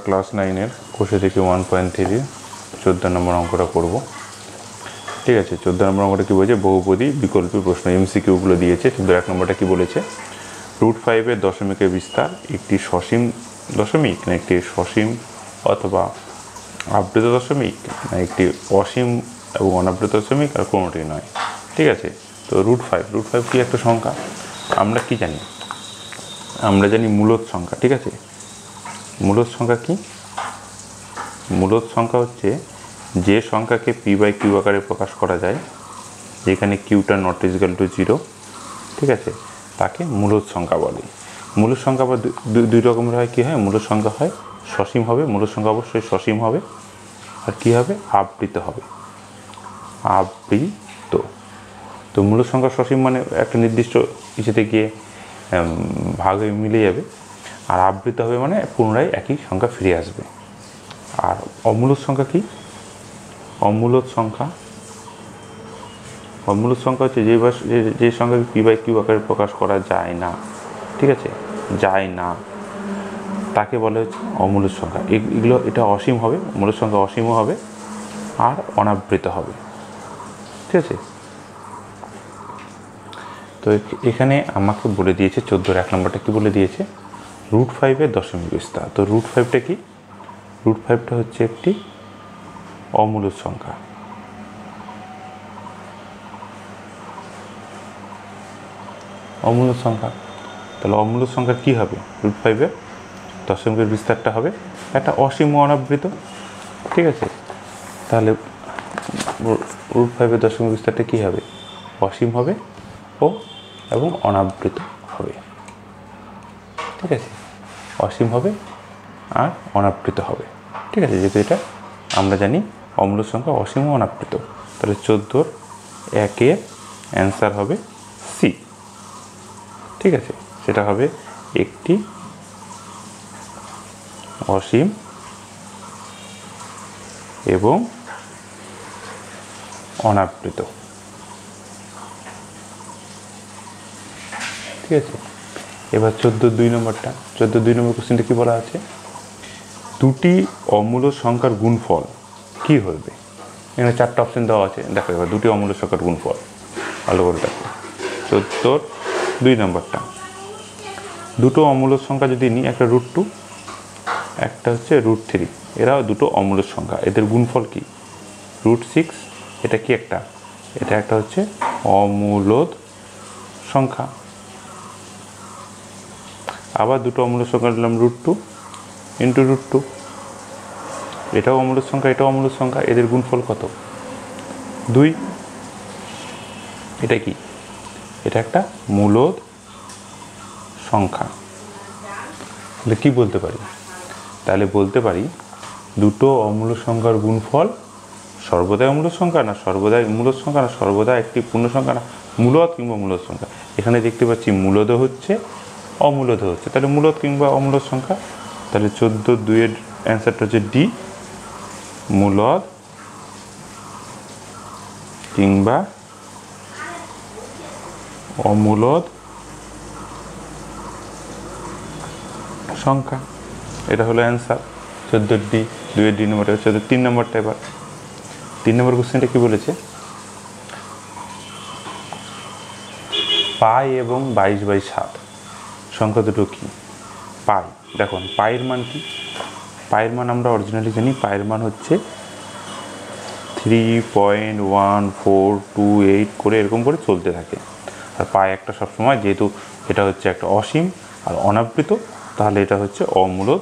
Class 9-এর কোষে থেকে 1.3 14 নম্বর অঙ্কটা করব। ঠিক আছে, 14 নম্বর অঙ্কটা কী বলছে, বহুপদী বিকল্পী প্রশ্ন, এমসিকিউগুলো দিয়েছে। কিন্তু 1 নম্বরটা কী বলেছে, √5 দশমিকের বিস্তার একটি সসীম দশমিক না একটি সসীম অথবা আবৃত দশমিক না একটি অসীম এবং অনাবৃত দশমিক, আর কোনোটিই নয়। ঠিক আছে, তো √5 কি একটা সংখ্যা, আমরা কি জানি, আমরা জানি মূলদ সংখ্যা। ঠিক আছে, মূলদ সংখ্যা কি, মূলদ সংখ্যা হচ্ছে যে সংখ্যাকে p/q আকারে প্রকাশ করা যায়, যেখানে কিউটা নট ইজিক্যাল টু 0। ঠিক আছে, তাকে মূলদ সংখ্যা বলে। মূলদ সংখ্যা আবার দুই রকমের হয়। কী হয়, মূলদ সংখ্যা হয় সসীম হবে, মূলদ সংখ্যা অবশ্যই সসীম হবে, আর কী হবে, আবৃত হবে, আবৃত। তো মূলদ সংখ্যা সসীম মানে একটা নির্দিষ্ট কিছুতে গিয়ে ভাগ হয়ে মিলে যাবে, আর আবৃত হবে মানে পুনরায় একই সংখ্যা ফিরে আসবে। আর অমূলদ সংখ্যা কি, অমূলদ সংখ্যা হচ্ছে যে সংখ্যাকে p/q আকারে প্রকাশ করা যায় না। ঠিক আছে, যায় না, তাকে বলে হচ্ছে অমূলদ সংখ্যা। এটা অসীম হবে, মূলদ সংখ্যা অসীমও হবে আর অনাবৃত হবে। ঠিক আছে, তো এখানে আমাকে বলে দিয়েছে 14-র 1 নম্বরটা কি বলে দিয়েছে, √5 দশমিক বিস্তার। তো √5টা কি, √5টা হচ্ছে একটি অমূলদ সংখ্যা। অমূলদ সংখ্যা, তাহলে অমূলদ সংখ্যা কী হবে, √5 দশমিকের বিস্তারটা হবে একটা অসীম অনাবৃত। ঠিক আছে, তাহলে √5 দশমিক বিস্তারটা কী হবে, অসীম হবে এবং অনাবৃত হবে। ঠিক আছে, অসীম হবে আর অনাবৃত হবে। ঠিক আছে, যেহেতু এটা আমরা জানি অমূলদ সংখ্যা অসীম ও অনাবৃত, তাহলে 14-র 1-এর অ্যান্সার হবে সি। ঠিক আছে, সেটা হবে একটি অসীম এবং অনাবৃত। ঠিক আছে, এবার 14-2 নম্বরটা, 14-2 নম্বর কোশ্চেনটা কী বলা আছে, দুটি অমূলদ সংখ্যার গুণফল কী হবে। এখানে 4টা অপশন দেওয়া আছে। দেখো এবার দুটি অমূলদ সংখ্যার গুণফল ভালো করে দেখো। 14-2 নম্বরটা, দুটো অমূলদ সংখ্যা যদি নিই, একটা √2, একটা হচ্ছে √3, এরাও দুটো অমূলদ সংখ্যা, এদের গুণফল কি, √6, এটা কি একটা, এটা একটা হচ্ছে অমূলদ সংখ্যা। আবার দুটো অমূলদ সংখ্যা নিলাম, √2 ইন্টু √2, এটাও অমূলদ সংখ্যা, এটাও অমূলদ সংখ্যা, এদের গুণফল কত, 2। এটা কি, এটা একটা মূলদ সংখ্যা। তাহলে কী বলতে পারি, তাহলে বলতে পারি দুটো অমূলদ সংখ্যার গুণফল সর্বদাই অমূলদ সংখ্যা না সর্বদাই মূলদ সংখ্যা না সর্বদা একটি পূর্ণ সংখ্যা না মূলদ কিংবা মূলদ সংখ্যা। এখানে দেখতে পাচ্ছি মূলদ হচ্ছে অমূলদ হচ্ছে, তাহলে মূলদ কিংবা অমূলদ সংখ্যা। তাহলে 14-2-এর অ্যান্সারটা হচ্ছে ডি, মূলদ কিংবা অমূলদ সংখ্যা, এটা হলো অ্যান্সার 14-D। 2-এর ডি নম্বরটা হচ্ছে 3 নম্বরটা। এবার 3 নম্বর কোশ্চেনটা কী বলেছে, পাই এবং 22/7 সংখ্যা দুটো কি, পাই, দেখুন পায়ের মান কি, পায়ের মান আমরা অরিজিনালি জানি, পায়ের মান হচ্ছে 3.1428 করে এরকম করে চলতে থাকে। আর পাই একটা সবসময়, যেহেতু এটা হচ্ছে একটা অসীম আর অনাবৃত, তাহলে এটা হচ্ছে অমূলদ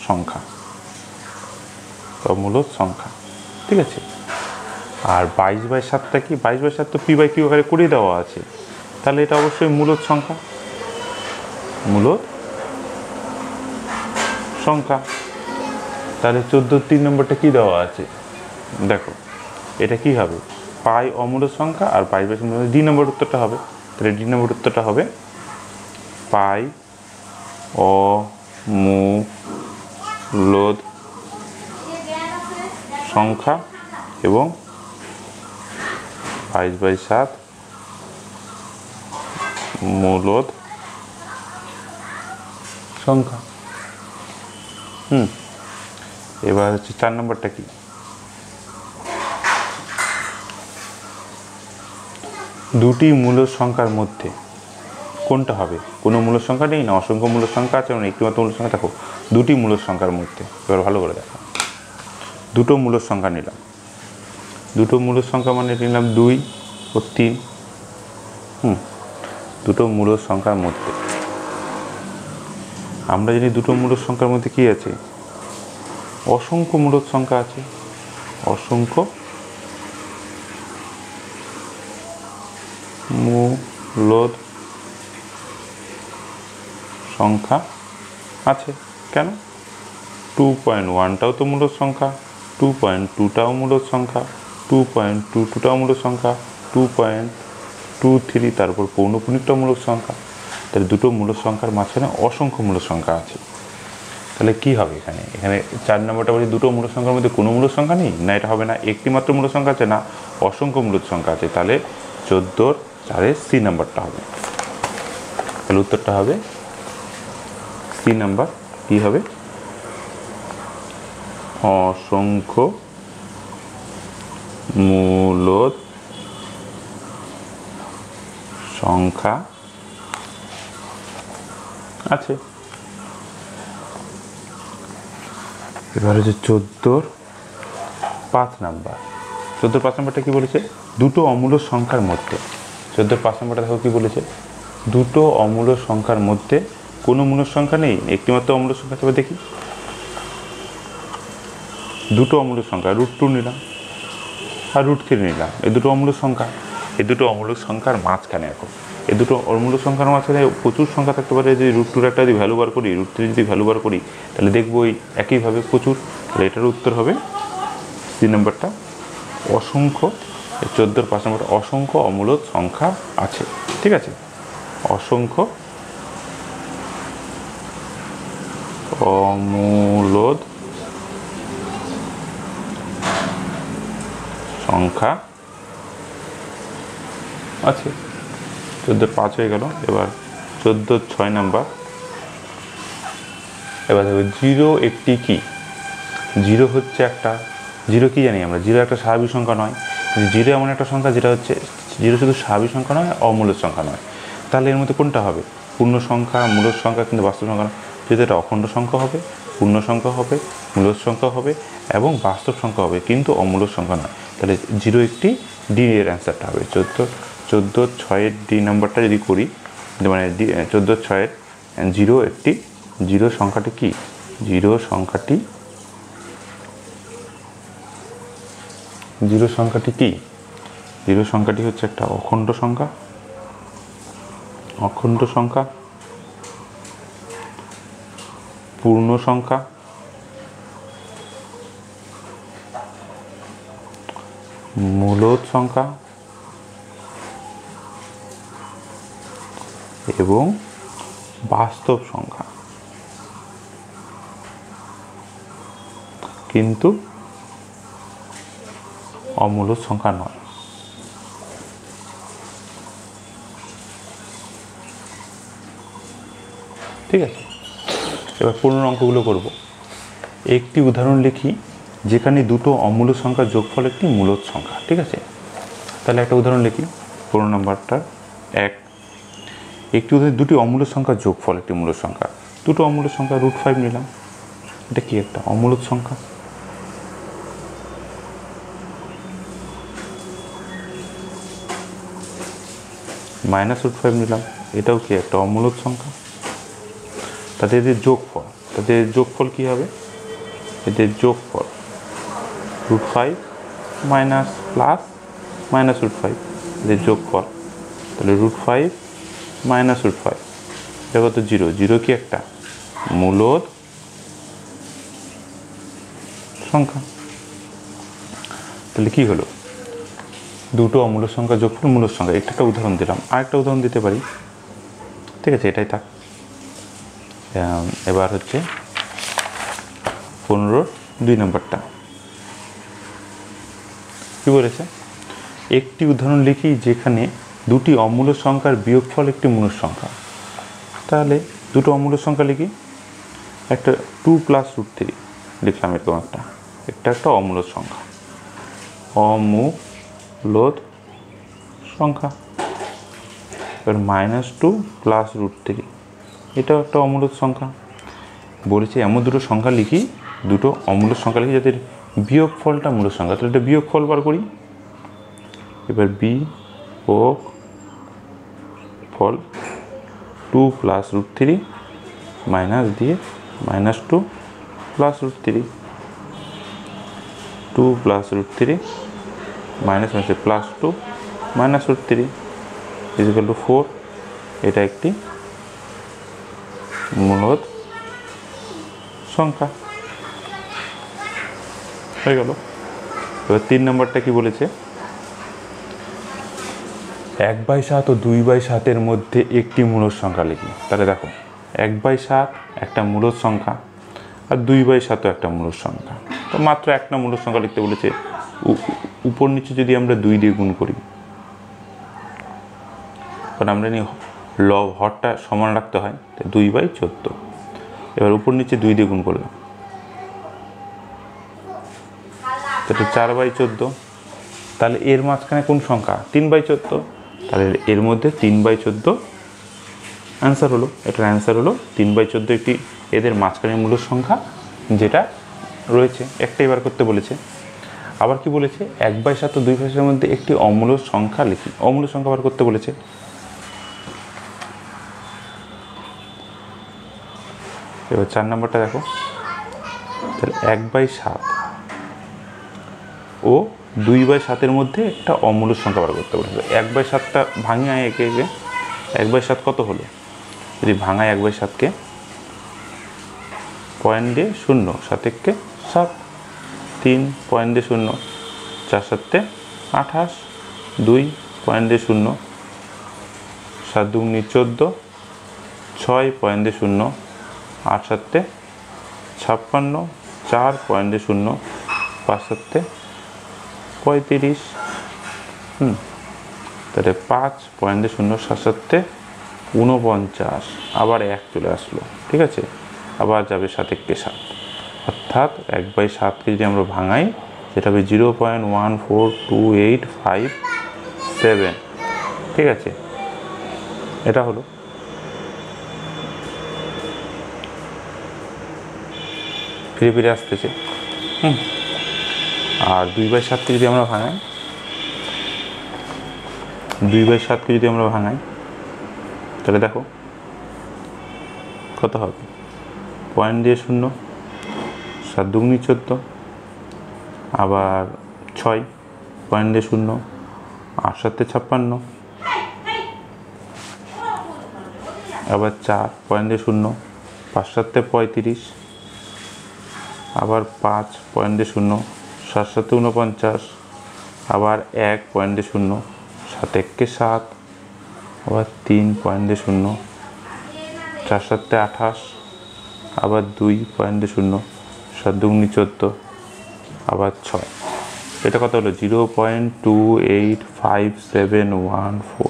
সংখ্যা, অমূলদ সংখ্যা। ঠিক আছে, আর 22/7টা কি, 22/7 তো p/q আকারে করিয়ে দেওয়া আছে, তাহলে এটা অবশ্যই মূলদ সংখ্যা, মূলদ সংখ্যা। তাহলে 14-3 নম্বরটা কী দেওয়া আছে, দেখো এটা কি হবে, পাই অমূলদ সংখ্যা আর 22/7, ডি নম্বর উত্তরটা হবে। তাহলে ডি নম্বর উত্তরটা হবে পাই অমূলদ সংখ্যা এবং 22/7 মূলদ সংখ্যা। এবার হচ্ছে 4 নম্বরটা কি, দুটি মূল সংখ্যার মধ্যে কোনটা হবে? কোনো মূল সংখ্যা নেই না, অসংখ্য মূল সংখ্যা আছে, মানে একটিমাত্র মূল সংখ্যা। দেখো দুটি মূল সংখ্যার মধ্যে, এবার ভালো করে দেখো, দুটো মূল সংখ্যা নিলাম, দুটো মূল সংখ্যা মানে নিলাম 2 ও 3। দুটো মূল সংখ্যার মধ্যে আমরা জানি দুটো মূল সংখ্যার মধ্যে কি আছে? অসংখ্য মূল সংখ্যা আছে, অসংখ্য মূল সংখ্যা আছে। কেন? 2.1টাও তো মূল সংখ্যা, 2.2টাও মূল সংখ্যা, 2.22টাও মূল সংখ্যা, 2.23 তারপর পৌনঃপুনিকটাও মূল সংখ্যা। তাহলে দুটো মূল সংখ্যার মাঝখানে অসংখ্য মূল সংখ্যা আছে। তাহলে কি হবে এখানে? এখানে 4 নম্বরটা বলছে দুটো মূল সংখ্যার মধ্যে কোনো মূল সংখ্যা নেই না, এটা হবে না। একটি মাত্র মূল সংখ্যা আছে না, অসংখ্য মূল সংখ্যা আছে। তাহলে 14 সি নাম্বারটা হবে। তাহলে উত্তরটা হবে সি নাম্বার। কি হবে? অসংখ্য মূল সংখ্যা আছে। এবার হচ্ছে 14 নাম্বার। 14 নাম্বারটা কি বলেছে? দুটো অমূল্য সংখ্যার মধ্যে। 14 নাম্বারটা দেখো কি বলেছে? দুটো অমূল্য সংখ্যার মধ্যে কোনো মূল সংখ্যা নেই, একটিমাত্র অমূল্য সংখ্যা হিসেবে দেখি। দুটো অমূল্য সংখ্যা, √2 নিলাম আর √3 নিলাম, এই দুটো অমূল্য সংখ্যা। এই দুটো অমূল্য সংখ্যার মাঝখানে এখন, এই দুটো অমূল্য সংখ্যার মাঝখানে প্রচুর সংখ্যা থাকতে পারে। যদি √2 একটা যদি ভ্যালু বার করি, √3 যদি ভ্যালু বার করি, তাহলে দেখবো এই একইভাবে প্রচুর। তাহলে এটার উত্তর হবে সি নাম্বারটা, অসংখ্য। 14 নাম্বারটা অসংখ্য অমূল্য সংখ্যা আছে। ঠিক আছে, অসংখ্য অমূল্য সংখ্যা আছে। 14 হয়ে গেল। এবার 14 নাম্বার। এবার দেখো 0 একটি কি? 0 হচ্ছে একটা, 0 কি জানি আমরা? 0 একটা স্বাভাবিক সংখ্যা নয়। 0 এমন একটা সংখ্যা যেটা হচ্ছে, 0 শুধু স্বাভাবিক সংখ্যা নয়, অমূল্য সংখ্যা নয়। তাহলে এর মধ্যে কোনটা হবে? পূর্ণ সংখ্যা, মূল সংখ্যা, কিন্তু বাস্তব সংখ্যা নয়। যদি এটা অখণ্ড সংখ্যা হবে, পূর্ণ সংখ্যা হবে, মূল সংখ্যা হবে এবং বাস্তব সংখ্যা হবে, কিন্তু অমূল্য সংখ্যা নয়। তাহলে 0 একটি, ডি এর অ্যান্সারটা হবে 14 ডি নাম্বারটা যদি করি, মানে 14 0 একটি, 0 সংখ্যাটি কি? 0 সংখ্যাটি কি? 0 সংখ্যাটি হচ্ছে একটা অখণ্ড সংখ্যা। অখণ্ড সংখ্যা, পূর্ণ সংখ্যা, মূলদ সংখ্যা এবং বাস্তব সংখ্যা, কিন্তু অমূল্য সংখ্যা নয়। ঠিক আছে, এবার পূর্ণ অঙ্কগুলো করব। একটি উদাহরণ লিখি যেখানে দুটো অমূল্য সংখ্যার যোগফল একটি মূলদ সংখ্যা। ঠিক আছে, তাহলে একটা উদাহরণ লিখি। 15 নাম্বারটা 1। একটি উদাহরণ, দুটি অমূল্য সংখ্যার যোগফল একটি মূলদ সংখ্যা। দুটো অমূল্য সংখ্যা, √5 নিলাম। এটা কি? একটা অমূলদ সংখ্যা। -√5 নিলাম, এটাও কি? একটা অমূলদ সংখ্যা। তাদের যোগফল কি হবে? এদের যোগফল √5 মাইনাস প্লাস -√5, এদের যোগফল। তাহলে √5 -√5 এটা কত? 0। 0 কি? একটা মূলদ সংখ্যা। তাহলে কি হলো? দুটো অমূল্য সংখ্যা যোগফল মূলদ সংখ্যা। একটা উদাহরণ দিলাম, আরেকটা উদাহরণ দিতে পারি। ঠিক আছে, এটাই থাক। এবার হচ্ছে 15 নাম্বারটা কি বলেছে? একটি উদাহরণ লিখি যেখানে দুটি অমূল্য সংখ্যার বিয়োগফল একটি মূল সংখ্যা। তাহলে দুটো অমূল্য সংখ্যা লিখি। একটা 2 + √3, লিখলাম এরকম একটা অমূলদ সংখ্যা, অমূলদ সংখ্যা। এবার -2 + √3, এটাও একটা অমূলদ সংখ্যা। বলেছে এমন দুটো সংখ্যা লিখি, দুটো অমূলদ সংখ্যা লিখি যাদের বিয়োগফলটা মূলদ সংখ্যা। তাহলে এটা বিয়োগফল বার করি। এবার বিয়োগফল 2 + √3 মাইনাস দিয়ে -2 + √3, 2 + √3 মাইনাস +2 -√3 = 4। এটা একটি মূলদ সংখ্যা হয়ে গেল। এবার 3 নম্বরটা কি বলেছে, 1/7 ও 2/7 মধ্যে একটি মূলদ সংখ্যা লিখি। তাহলে দেখো 1/7 একটা মূলদ সংখ্যা আর 2/7 একটা মূলদ সংখ্যা। তো মাত্র একটা মূলদ সংখ্যা লিখতে বলেছে। উপর নিচে যদি আমরা 2 দিয়ে গুণ করি, কারণ আমরা হরটা সমান রাখতে হয়, 2/14। এবার উপর নিচে 2 দিয়ে গুণ করলাম, এটা 4/14। তাহলে এর মাঝখানে কোন সংখ্যা? 3/14। তাহলে এর মধ্যে 3/14 অ্যান্সার হলো। এটার অ্যান্সার হলো 3/14 একটি এদের মাঝখানে মূলদ সংখ্যা যেটা রয়েছে। একটাই বার করতে বলেছে। আবার কি বলেছে, 1/7 ও 2/7 মধ্যে একটি অমূলদ সংখ্যা লিখি। অমূলদ সংখ্যা বার করতে বলেছে। এবার 4 নম্বরটা দেখো, তাহলে 1/7 ও 2/7 মধ্যে একটা অমূলদ সংখ্যা বার করতে বলেছে। 1/7টা ভাঙি একে 1/7 কত হলো? যদি ভাঙায় 1/7কে, পয়েন্ট দিয়ে 0, 7 × 7, 3 পয়েন্ট দিয়ে 0, 4 × 7 = 28, 2 পয়েন্ট দিয়ে 0, 7 × 2 = 14, 6 পয়েন্ট দিয়ে 0, 8 × 7 = 56, 4 পয়েন্ট দিয়ে 0, 5 × 7 = 35। তাহলে 5 পয়েন্ট দিয়ে 0, 7 × 7 = 49। আবার 1 চলে আসলো, ঠিক আছে। আবার যাবে 7 × 7, অর্থাৎ 1/7কে যদি আমরা ভাঙাই সেটা হবে 0.14285 ঠিক আছে। এটা হলো। ফিরে ফিরে আসতেছে। আর 2/7কে যদি আমরা ভাঙাই, 2/7কে যদি আমরা ভাঙাই তাহলে দেখো কত হবে, পয়েন্ট দিয়ে 0, 7 × 2 = 14, আবার 6 পয়েন্ট দিয়ে 0, 8 × 7 = 56, আবার 4 পয়েন্ট দিয়ে 0, 5 × 7 = 35, আবার 5 পয়েন্ট দিয়ে 0, 7 × 7 = 49, আবার 1 পয়েন্ট দিয়ে 0, 7 × 1 = 7, আবার 3 পয়েন্ট দিয়ে 0, 4 × 7 = 28, আবার 2 পয়েন্ট দিয়ে 0, 7 × 2 = 14, আবার 6। এটা কত হলো? 0.28571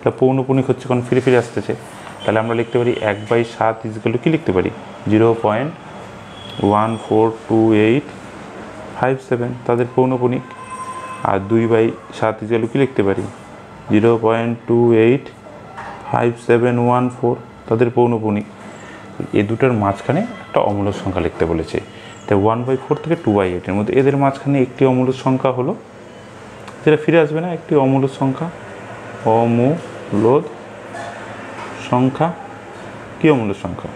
এটা পৌনপুনিক হচ্ছে, কারণ ফিরে ফিরে আসতেছে। তাহলে আমরা লিখতে পারি 1/7 = কি লিখতে পারি? 0.142857 তাদের পৌনপুনিক। আর 2/7 = কি লিখতে পারি? 0.285714 তাদের পৌনপুনিক। এই দুটোর মাঝখানে একটা অমূলদ সংখ্যা লিখতে বলেছে। তাই 1/4 থেকে 2/8 এর মধ্যে এদের মাঝখানে একটি অমূলদ সংখ্যা হলো, যেটা ফিরে আসবে না, একটি অমূলদ সংখ্যা। অমূলদ সংখ্যা কি অমূলদ সংখ্যা?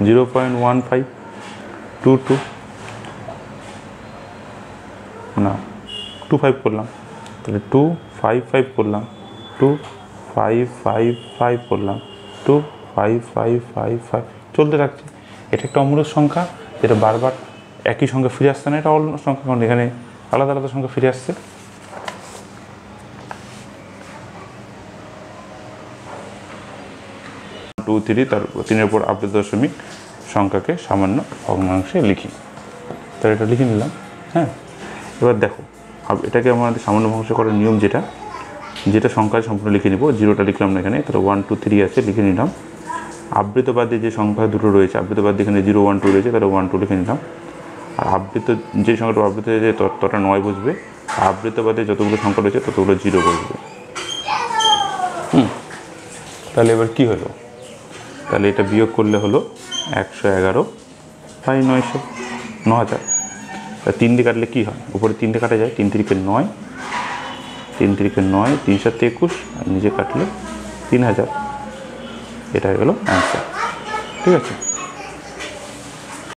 0.1522 না 25 করলাম, তাহলে 255 করলাম, 2555 করলাম, 25555 চলতে থাকছে। এটা একটা অমূলদ সংখ্যা যেটা বারবার একই সংখ্যা ফিরে আসছে না। এটা অমূলদ সংখ্যা, কারণ এখানে আলাদা আলাদা সংখ্যা ফিরে আসছে। 2, 3 তার 3-এর উপর আপডেট দশমিক সংখ্যাকে সামান্য ভগ্নাংশে লিখি। তাহলে এটা লিখে নিলাম। হ্যাঁ, এবার দেখো এটাকে আমাদের সামান্য ভগ্নাংশ করার নিয়ম যেটা সংখ্যায় সম্পূর্ণ লিখে নিব। 0টা লিখলাম না এখানে, তাহলে 1 2 3 আছে, লিখে নিলাম। আবৃতবাদী যে সংখ্যা দুটো রয়েছে, আবৃতবাদী এখানে 0 1 2 রয়েছে, তাহলে 1 2 লিখে নিলাম। আর আবৃত যে সংখ্যাটা আবৃত হয়েছে ততটা 9 বসবে, আবৃত বাদে যতগুলো সংখ্যা রয়েছে ততগুলো 0 বসবে। তাহলে এবার কী হলো, তাহলে এটা বিয়োগ করলে হলো 111 বাই 900, 9000। তা 3 দিয়ে কাটলে কী হয়, উপরে 3 দিয়ে কাটা যায়, 3 তিরিকে 9, 3 তিরিকে 9, 3 7 21, আর নিচে কাটলে 3000। এটা হয়ে গেল অ্যান্সার। ঠিক আছে।